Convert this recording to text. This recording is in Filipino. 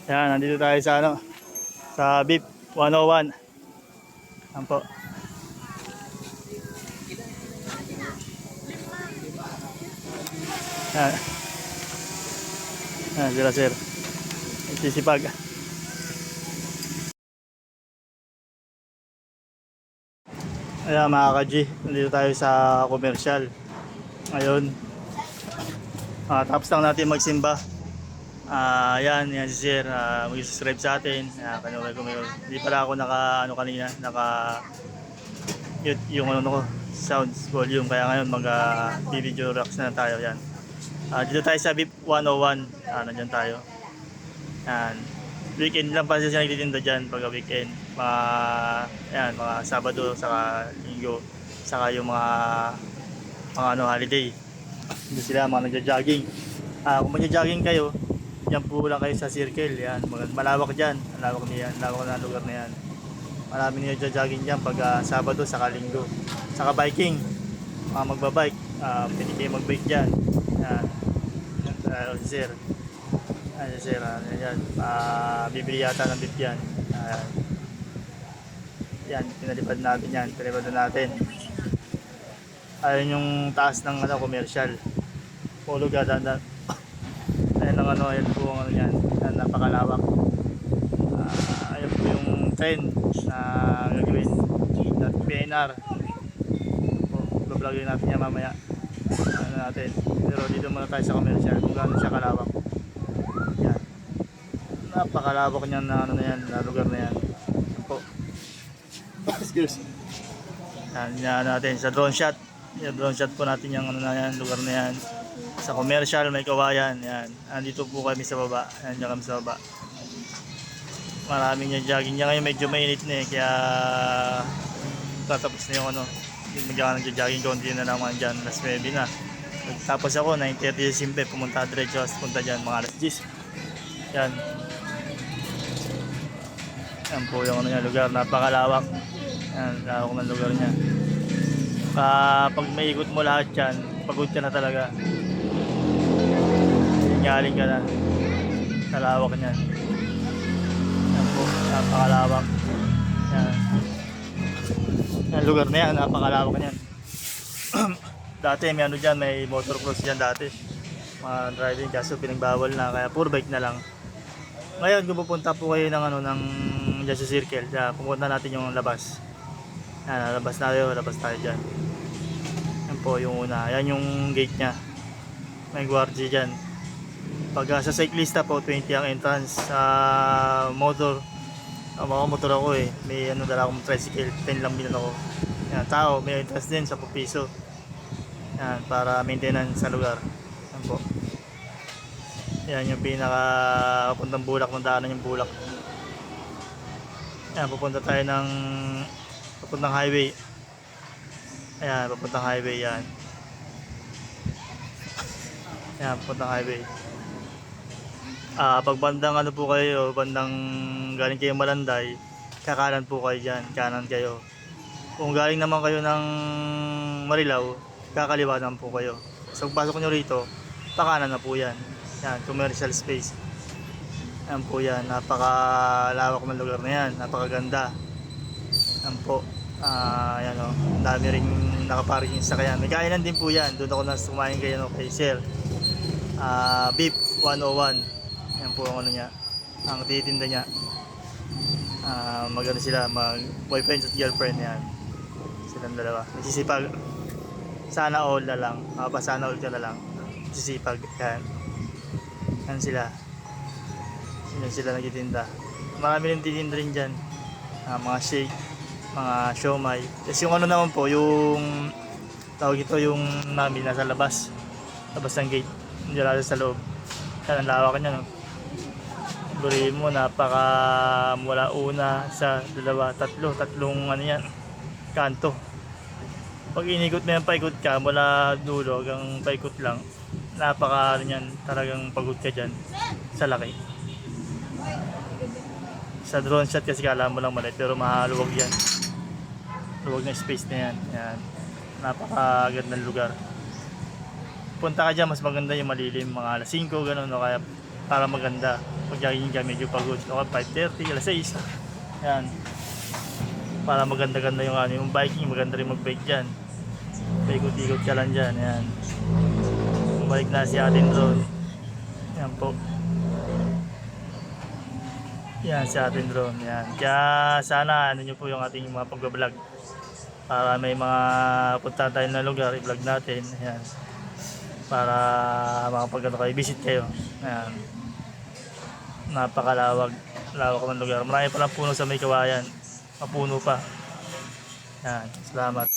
Yan, nandito tayo sa ano, sa VIP 101. Yan po. Yan. Yan sila sir. Sisipag. Ayan mga ka-G, nandito tayo sa commercial. Ngayon, tapos lang natin magsimba. Yan si sir, mag-subscribe sa atin. Hindi pala ako naka, ano kanina, naka yung ano ko, sounds volume. Kaya ngayon mag-video reacts na tayo. Yan. Dito tayo sa VIP 101. Nandiyan tayo. Yan. Weekend lang pa siya nagtitinda dyan pagka weekend. Mga Sabado, saka Linggo, saka yung mga holiday. Dito sila mga nagja-jogging. Kung magja-jogging kayo, yan po lang kayo sa circle. Yan. Malawak dyan. Malawak na lugar na yan. Marami nyo nagja-jogging dyan pag Sabado, saka Linggo. Saka biking. Mga magbabike. Pwede kayo mag-bike dyan. Yan. Sir. Ayan sir, yan. Bibili yata ng beef yan. Yan, pinalipad natin yan. Pinalipad natin. Ayun yung taas ng commercial. Polo ganda. Ayan ang ayan po ang yan. Yan, napakalawak. Ayan po yung trend na gagawin na PNR. Bablogin natin yan mamaya. Natin. Pero dito muna tayo sa commercial kung gaano siya kalawak. Yan. Napakalawak niyan na na lugar na yan. Yan po. Excuse. Yan natin sa drone shot. Yung drone shot po natin yung lugar na yan. Sa commercial may kawayan. Yan. Andito po kami sa baba. Yan kami sa baba. Maraming yung jogging niya ngayon, medyo mainit na kaya tatapos na yung yung nagja-jogging konti na naman dyan. Alas 9 na. Tapos ako 9:30 simple pumunta diretso, punta dyan mga alas 10. Yan. Yan po yung lugar, napakalawak. Yan, lawak ng lugar niya. Pag may ikot mo lahat yan, pagod ka na talaga. Hingaling ka na. Sa lawak niyan. Yan po, napakalawak. Yan. Yan lugar na yan, napakalawak niyan. Dati may dyan, may motocross dyan dati. Mga driving, kaso pinagbawal na, kaya puro bike na lang. Ngayon kung pupunta po kayo ng dyan sa circle, pupunta natin yung labas. Yan, labas tayo dyan. Yan po yung una, yan yung gate nya. May guardia dyan. Pag sa cyclista po, 20 ang entrance. Sa motor, motor ako may dala akong tricycle, 10 lang binan ako. Yan, tao, may entrance din sa piso. Yan, para maintenance sa lugar. Yan po. Yan yung papuntang Bulak, ng daanan yung Bulak. Yan, papuntang highway. Ayan, papuntang highway yan. Yan, papuntang highway. Pag bandang po kayo, bandang galing kayo Malanday, kakanan po kayo dyan, kanan kayo. Kung galing naman kayo ng Marilao, kakaliwa naman po kayo. So pagpasok nyo rito, pakanan na po yan. Yan, commercial space. Yan po yan, napakalawak ng lugar na yan, napakaganda. Yan po, yan ang dami rin nakaparking sa kaya. May kainan din po yan, doon ako nasa kumain kayo kay Sir. VIP 101. Yan po ang niya, ang titinda niya. Magano sila, mag boyfriend at girlfriend yan. Silang dalawa. Nagsisipag. Sana all na lang. Sana all ka na lang. Nagsisipag. Yan. Yan sila. Yan sila nagtitinda. Marami rin titinda rin dyan. Mga shake, mga siomay. Tapos yung naman po, yung tawag ito yung namin nasa labas. Labas ng gate. Hindi lalo sa loob. Yan, ang lawak niya, no? Burihin mo, mula una, sa dalawa, tatlong yan, kanto. Pag inikot mo yan, paikot ka, mula dulo hanggang paikot lang, yan, talagang pagod ka dyan, sa laki. Sa drone shot kasi kala mo lang maliit, pero mahaluwag yan. Luwag na space na yan. Yan. Napakagandang lugar. Punta ka dyan, mas maganda yung malilim, mga alas 5, ganun, no? Kaya para maganda. Pag jogging ka medyo pagod. O 5:30, alas 6. Yan. Para maganda-ganda yung ano, yung biking, maganda rin mag-bike dyan. Paikot-ikot ka lang dyan, yan. Bumalik na si atin drone. Yan po. Yan si atin drone, yan. Kaya sana ano nyo po yung ating mga pag-vlog. Para may mga punta tayo na lugar, i-vlog natin. Yan. Para makapag kayo, visit kayo. Yan. Napakalawag. Lawak ng lugar. Marami palang puno sa may kawayan. Mapuno pa. Yan. Salamat.